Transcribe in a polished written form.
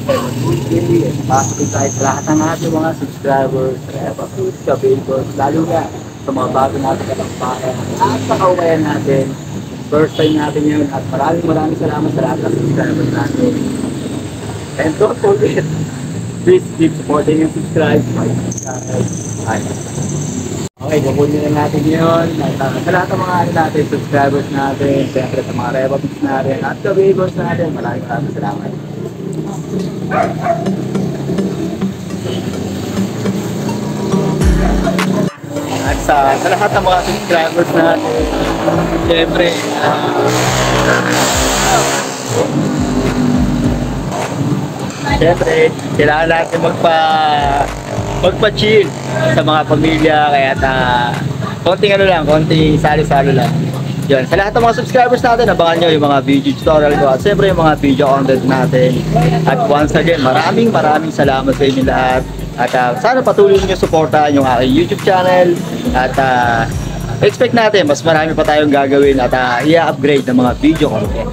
Tuesday, pasok tayo sa lahat ng ating mga subscribers, kabibos, lalo na sa mga bago natin kapagpayan at sa kauwayan natin. First time natin yun at maraming salamat sa lahat ng subscribers natin. And don't forget, please keep supporting and subscribe to my channel. Okay, gabunyin na natin yun. Sa lahat ng mga natin, subscribers natin, siyempre sa mga rebabs natin at kabibos natin, maraming salamat. At sa lahat ng mga subscribers natin, siyempre, kailangan natin magpa-chill sa mga pamilya, kaya konting konting salo-salo lang. Yan. Sa lahat ng mga subscribers natin, abangan nyo yung mga video tutorial ko at siyempre yung mga video content natin. At once again, maraming salamat sa inyo lahat. At sana patuloy nyo supportahan yung aking YouTube channel. At expect natin, mas marami pa tayong gagawin at i-upgrade ng mga video content.